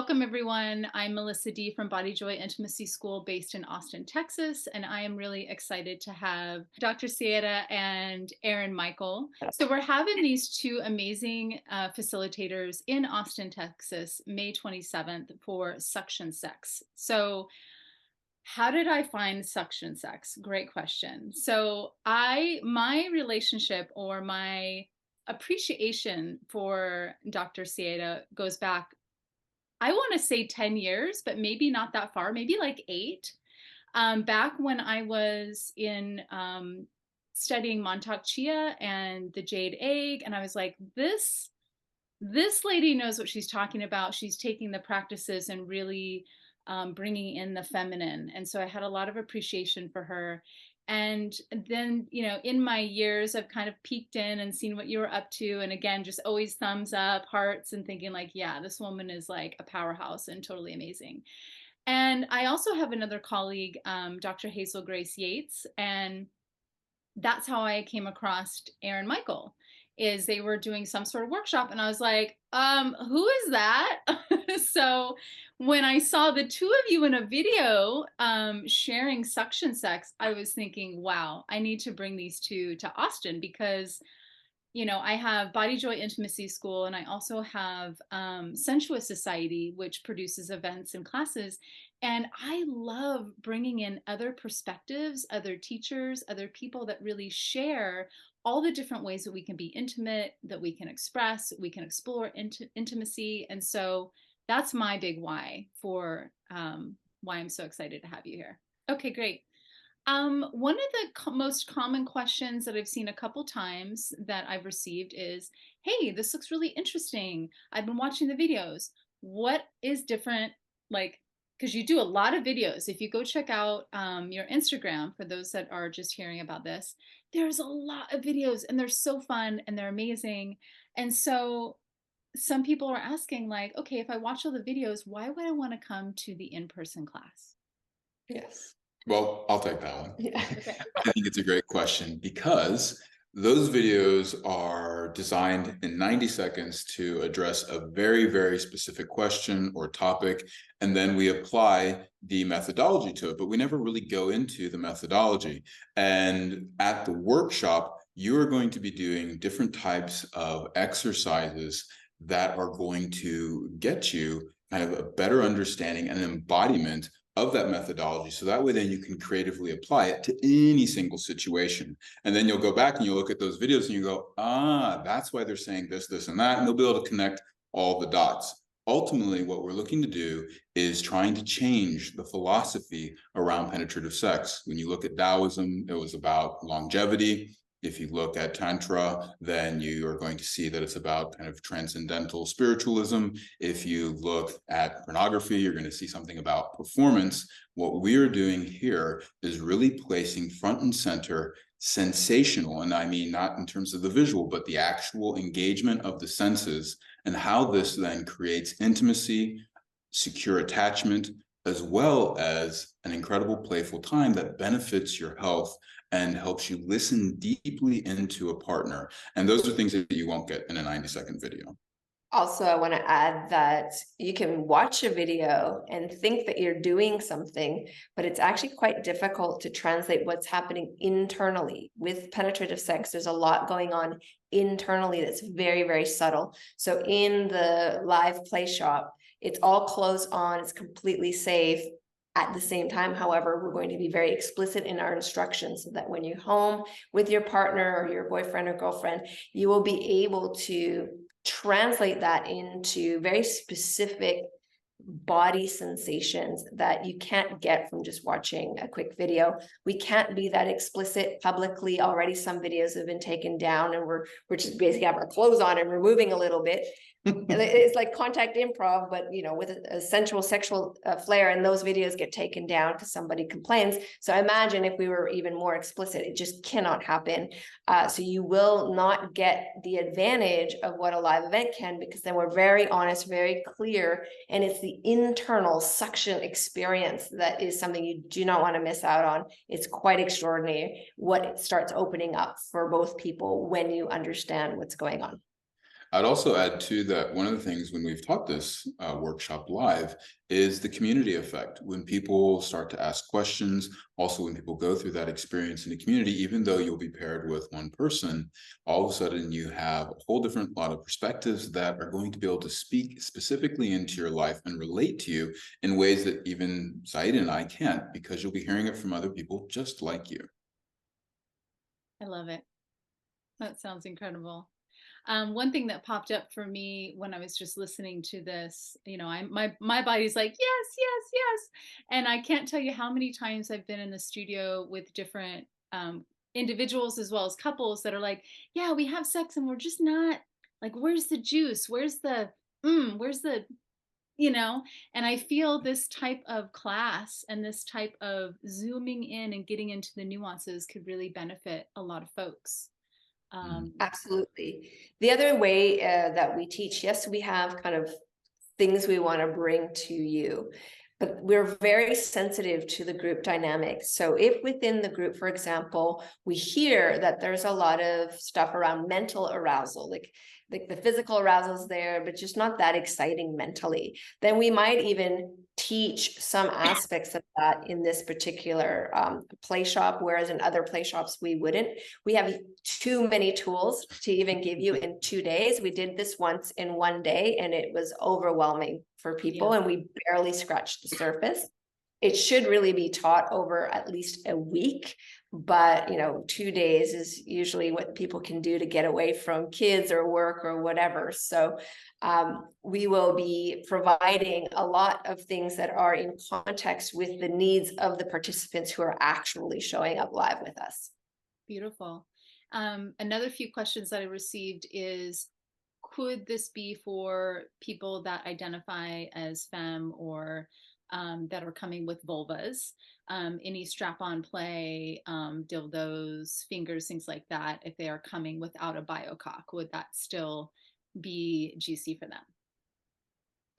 Welcome, everyone. I'm Melissa D. from Body Joy Intimacy School based in Austin, Texas, and I am really excited to have Dr. Saida and Aaron Michael. So we're having these two amazing facilitators in Austin, Texas, May 27th for SuctionSex. So how did I find SuctionSex? Great question. So my relationship or my appreciation for Dr. Saida goes back, I want to say 10 years, but maybe not that far, maybe like 8. Back when I was in studying Montauk Chia and the jade egg, and I was like, this lady knows what she's talking about. She's taking the practices and really bringing in the feminine. And so I had a lot of appreciation for her. And then, in my years, I've kind of peeked in and seen what you were up to. And again, just always thumbs up, hearts, and thinking like, yeah, this woman is like a powerhouse and totally amazing. And I also have another colleague, Dr. Hazel Grace Yates, and that's how I came across Aaron Michael. Is they were doing some sort of workshop, and I was like, who is that? So when I saw the two of you in a video sharing SuctionSex, I was thinking, wow, I need to bring these two to Austin because, I have Body Joy Intimacy School, and I also have Sensuous Society, which produces events and classes. And I love bringing in other perspectives, other teachers, other people that really share all the different ways that we can be intimate, that we can express, we can explore intimacy. And so that's my big why for why I'm so excited to have you here. Okay, great. One of the most common questions that I've seen a couple times that I've received is, hey, this looks really interesting. I've been watching the videos. What is different? Like, because you do a lot of videos. If you go check out your Instagram, for those that are just hearing about this, there's a lot of videos and they're so fun and they're amazing. And so some people are asking like, okay, if I watch all the videos, why would I want to come to the in-person class? Yes. Well, I'll take that one. Yeah. Okay. I think it's a great question because those videos are designed in 90 seconds to address a very, very specific question or topic, and then we apply the methodology to it, but we never really go into the methodology. And at the workshop, you are going to be doing different types of exercises that are going to get you kind of a better understanding and embodiment of that methodology. So that way, then you can creatively apply it to any single situation. And then you'll go back and you'll look at those videos and you go, that's why they're saying this, this, and that. And they'll be able to connect all the dots. Ultimately, what we're looking to do is trying to change the philosophy around penetrative sex. When you look at Taoism, it was about longevity. If you look at Tantra, then you are going to see that it's about kind of transcendental spiritualism. If you look at pornography, you're going to see something about performance. What we are doing here is really placing front and center sensational, and I mean not in terms of the visual, but the actual engagement of the senses, and how this then creates intimacy, secure attachment, as well as an incredible playful time that benefits your health and helps you listen deeply into a partner. And those are things that you won't get in a 90-second video. Also, I want to add that you can watch a video and think that you're doing something, but it's actually quite difficult to translate what's happening internally. With penetrative sex, there's a lot going on internally that's very, very subtle. So in the live play shop, it's all clothes on, it's completely safe. At the same time, however, we're going to be very explicit in our instructions so that when you're home with your partner or your boyfriend or girlfriend, you will be able to translate that into very specific body sensations that you can't get from just watching a quick video. We can't be that explicit publicly. Already some videos have been taken down and we're just basically have our clothes on and we're moving a little bit. It's like contact improv, but with a sensual sexual flair, and those videos get taken down because somebody complains. So imagine if we were even more explicit. It just cannot happen. So you will not get the advantage of what a live event can, because then we're very honest, very clear, and it's the internal suction experience that is something you do not want to miss out on. It's quite extraordinary what it starts opening up for both people when you understand what's going on. I'd also add too that one of the things when we've taught this workshop live is the community effect. When people start to ask questions, also when people go through that experience in the community, even though you'll be paired with one person, all of a sudden you have a whole different lot of perspectives that are going to be able to speak specifically into your life and relate to you in ways that even Saida and I can't, because you'll be hearing it from other people just like you. I love it. That sounds incredible. One thing that popped up for me when I was just listening to this, my body's like, yes, yes, yes. And I can't tell you how many times I've been in the studio with different individuals as well as couples that are like, yeah, we have sex and we're just not like, where's the juice? Where's the, where's the, and I feel this type of class and this type of zooming in and getting into the nuances could really benefit a lot of folks. Absolutely. The other way that we teach, yes, we have kind of things we want to bring to you, but we're very sensitive to the group dynamics. So if within the group, for example, we hear that there's a lot of stuff around mental arousal, like the physical arousal is there, but just not that exciting mentally, then we might even teach some aspects of that in this particular play shop, whereas in other play shops we wouldn't. We have too many tools to even give you in 2 days. We did this once in 1 day and it was overwhelming for people, and we barely scratched the surface. It should really be taught over at least a week, but 2 days is usually what people can do to get away from kids or work or whatever. So we will be providing a lot of things that are in context with the needs of the participants who are actually showing up live with us. Beautiful. Another few questions that I received is, could this be for people that identify as femme or that are coming with vulvas, any strap-on play, dildos, fingers, things like that? If they are coming without a biocock, would that still be juicy for them?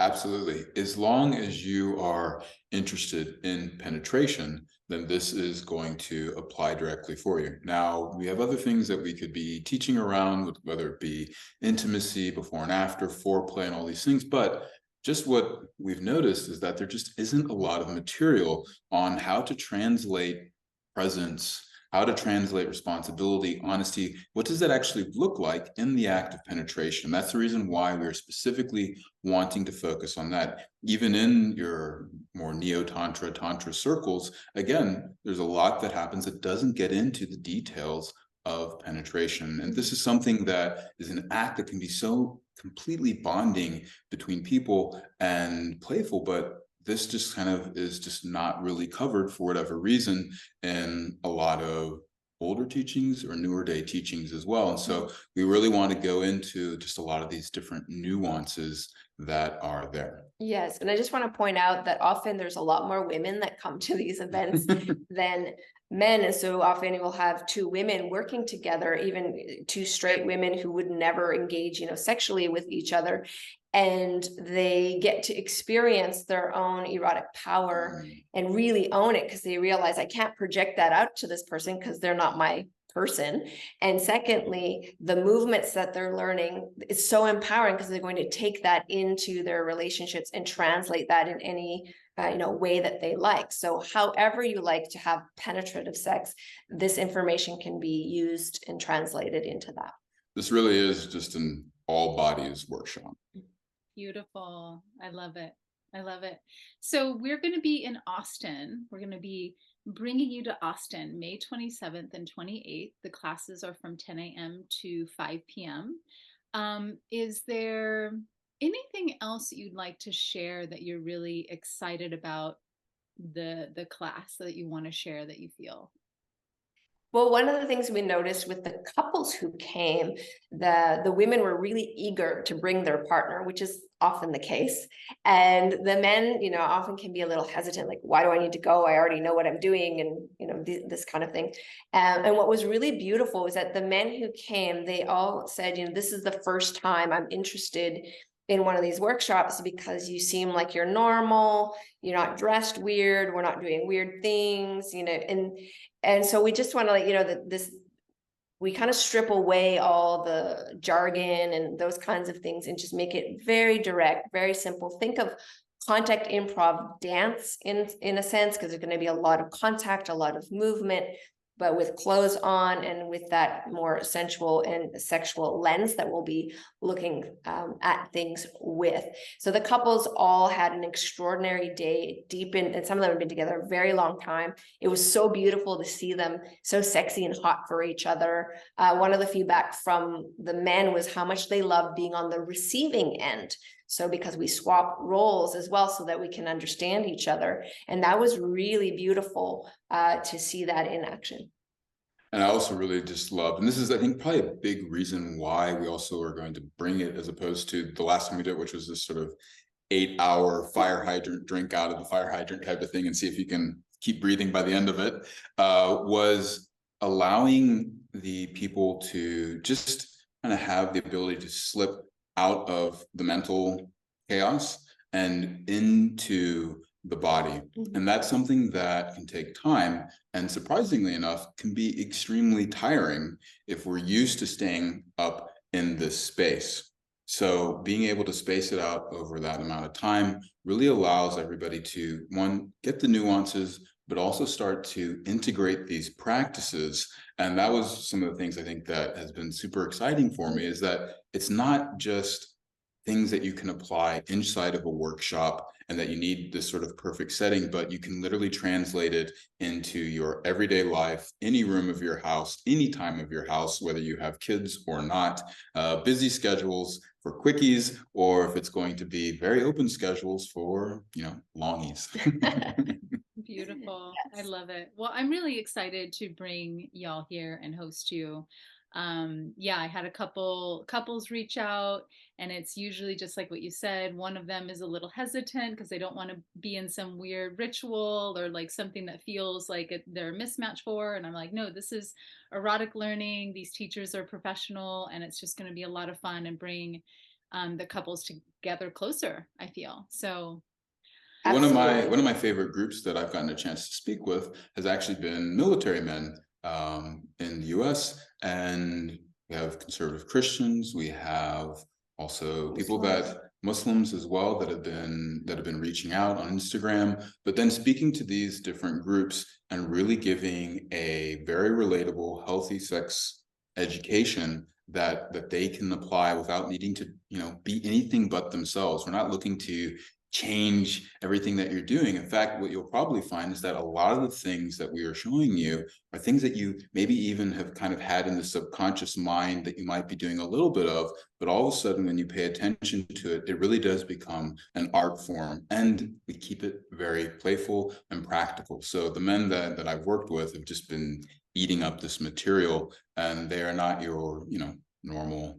Absolutely. As long as you are interested in penetration, then this is going to apply directly for you. Now, we have other things that we could be teaching around, whether it be intimacy, before and after, foreplay, and all these things. But just what we've noticed is that there just isn't a lot of material on how to translate presence, how to translate responsibility, honesty. What does that actually look like in the act of penetration? That's the reason why we're specifically wanting to focus on that. Even in your more neo-tantra, tantra circles, again, there's a lot that happens that doesn't get into the details of penetration. And this is something that is an act that can be so completely bonding between people and playful, but this just kind of is just not really covered for whatever reason in a lot of older teachings or newer day teachings as well. And so we really want to go into just a lot of these different nuances that are there. Yes, and I just want to point out that often there's a lot more women that come to these events than men, and so often you will have two women working together, even two straight women who would never engage, sexually with each other, and they get to experience their own erotic power and really own it, because they realize, I can't project that out to this person because they're not my person. And secondly, the movements that they're learning is so empowering, because they're going to take that into their relationships and translate that in any way that they like. So however you like to have penetrative sex, this information can be used and translated into that. This really is just an all bodies workshop. Beautiful. I love it. I love it. So we're going to be in Austin. We're going to be bringing you to Austin, May 27th and 28th. The classes are from 10 a.m. to 5 p.m. Is there anything else that you'd like to share that you're really excited about the class that you want to share, that you feel? Well, one of the things we noticed with the couples who came, the women were really eager to bring their partner, which is often the case. And the men, often can be a little hesitant, like, why do I need to go? I already know what I'm doing, and this kind of thing. And what was really beautiful was that the men who came, they all said, this is the first time I'm interested in one of these workshops, because you seem like you're normal, you're not dressed weird, we're not doing weird things, and so we just want to let you know that we kind of strip away all the jargon and those kinds of things and just make it very direct, very simple. Think of contact improv dance in a sense, because there's going to be a lot of contact, a lot of movement, but with clothes on and with that more sensual and sexual lens that we'll be looking at things with. So the couples all had an extraordinary day, deep in, and some of them have been together a very long time. It was so beautiful to see them so sexy and hot for each other. One of the feedback from the men was how much they loved being on the receiving end. So because we swap roles as well so that we can understand each other. And that was really beautiful to see that in action. And I also really just love, and this is, I think, probably a big reason why we also are going to bring it, as opposed to the last time we did, which was this sort of 8-hour fire hydrant, drink out of the fire hydrant type of thing and see if you can keep breathing by the end of it, was allowing the people to just kind of have the ability to slip out of the mental chaos and into the body. And that's something that can take time, and surprisingly enough can be extremely tiring if we're used to staying up in this space. So being able to space it out over that amount of time really allows everybody to, one, get the nuances, but also start to integrate these practices. And that was some of the things I think that has been super exciting for me, is that it's not just things that you can apply inside of a workshop and that you need this sort of perfect setting, but you can literally translate it into your everyday life, any room of your house, any time of your house, whether you have kids or not, busy schedules for quickies, or if it's going to be very open schedules for, longies. Beautiful. Yes. I love it. Well, I'm really excited to bring y'all here and host you. I had a couples reach out, and it's usually just like what you said. One of them is a little hesitant because they don't want to be in some weird ritual or like something that feels like they're a mismatch for. And I'm like, no, this is erotic learning. These teachers are professional, and it's just going to be a lot of fun and bring the couples together closer, I feel. So Absolutely. One of my favorite groups that I've gotten a chance to speak with has actually been military men in the US, and we have conservative Christians, we have also Muslims as well that have been reaching out on Instagram, but then speaking to these different groups and really giving a very relatable, healthy sex education that they can apply without needing to, be anything but themselves. We're not looking to change everything that you're doing. In fact, what you'll probably find is that a lot of the things that we are showing you are things that you maybe even have kind of had in the subconscious mind that you might be doing a little bit of, but all of a sudden when you pay attention to it, it really does become an art form, and we keep it very playful and practical. So the men that I've worked with have just been eating up this material, and they are not your, normal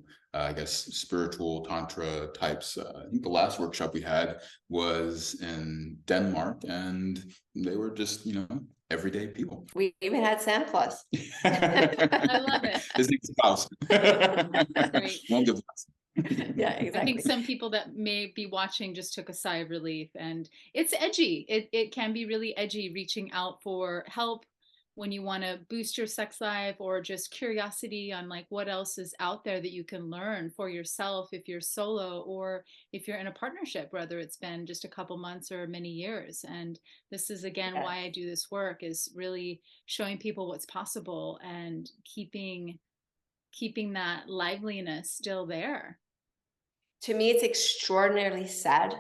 spiritual tantra types. I think the last workshop we had was in Denmark, and they were just, everyday people. We even had Sam Plus. I love it. His name's Klaus. Great. Yeah, exactly. I think some people that may be watching just took a sigh of relief, and it's edgy. It can be really edgy, reaching out for help when you want to boost your sex life, or just curiosity on like what else is out there that you can learn for yourself if you're solo or if you're in a partnership, whether it's been just a couple months or many years. And this is again why I do this work, is really showing people what's possible and keeping that liveliness still there. To me, it's extraordinarily sad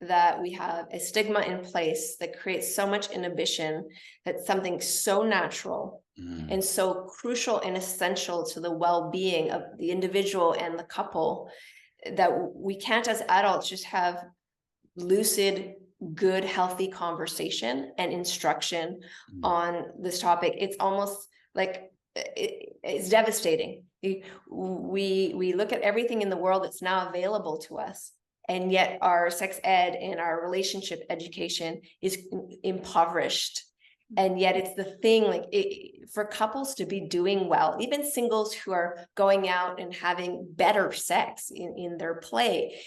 that we have a stigma in place that creates so much inhibition, that something so natural and so crucial and essential to the well-being of the individual and the couple, that we can't as adults just have lucid, good, healthy conversation and instruction on this topic. It's almost like it's devastating. We look at everything in the world that's now available to us, and yet our sex ed and our relationship education is impoverished. And yet it's the thing, for couples to be doing well, even singles who are going out and having better sex in their play.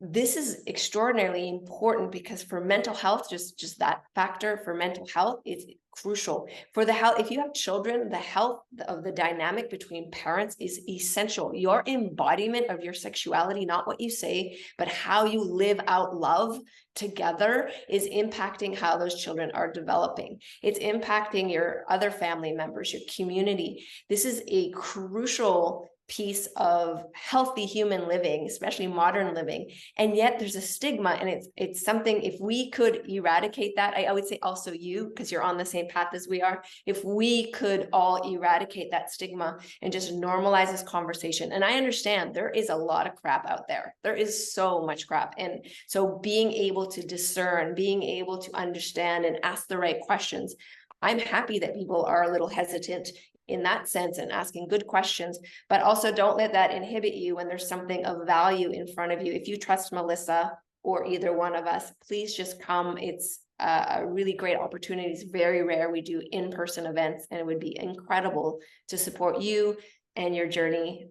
This is extraordinarily important, because for mental health, just that factor for mental health, it's crucial for the health. If you have children, the health of the dynamic between parents is essential. Your embodiment of your sexuality, not what you say, but how you live out love together, is impacting how those children are developing. It's impacting your other family members, your community. This is a crucial piece of healthy human living, especially modern living. And yet there's a stigma, and it's something, if we could eradicate that, I would say also you, because you're on the same path as we are, if we could all eradicate that stigma and just normalize this conversation. And I understand there is a lot of crap out there. There is so much crap. And so being able to discern, being able to understand and ask the right questions, I'm happy that people are a little hesitant in that sense and asking good questions, but also don't let that inhibit you when there's something of value in front of you. If you trust Melissa or either one of us, please just come. It's a really great opportunity. It's very rare we do in-person events, and it would be incredible to support you and your journey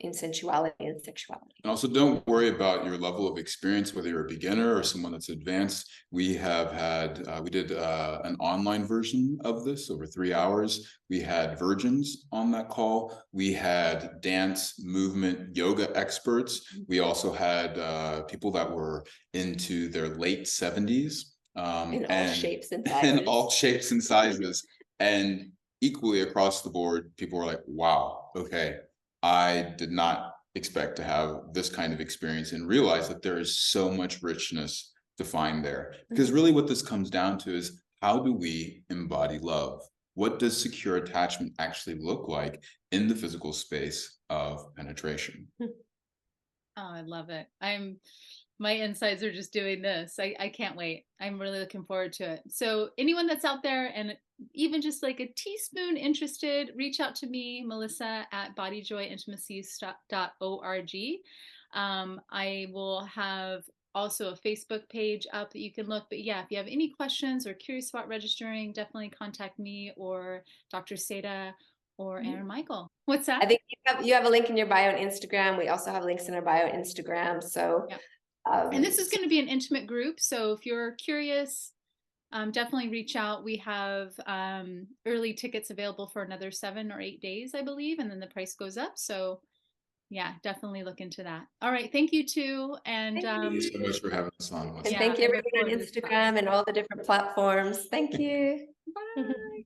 in sensuality and sexuality. And also, don't worry about your level of experience, whether you're a beginner or someone that's advanced. We have had, we did an online version of this over 3 hours. We had virgins on that call. We had dance, movement, yoga experts. We also had people that were into their late 70s. In all shapes and sizes. In all shapes and sizes. And equally across the board, people were like, wow, okay, I did not expect to have this kind of experience, and realize that there is so much richness to find there. Because really what this comes down to is, how do we embody love? What does secure attachment actually look like in the physical space of penetration? Oh, I love it. My insides are just doing this. I can't wait. I'm really looking forward to it. So anyone that's out there and even just like a teaspoon interested, reach out to me, Melissa at bodyjoyintimacies.org. I will have also a Facebook page up that you can look. But yeah, if you have any questions or curious about registering, definitely contact me or Dr. Saida or Aaron Michael. What's that? I think you have a link in your bio on Instagram. We also have links in our bio on Instagram. So. Yeah. And this is going to be an intimate group. So if you're curious, definitely reach out. We have early tickets available for another 7 or 8 days, I believe. And then the price goes up. So yeah, definitely look into that. All right. Thank you too. And thank you so much for having us on. And thank you everyone on Instagram and all the different platforms. Thank you. Bye.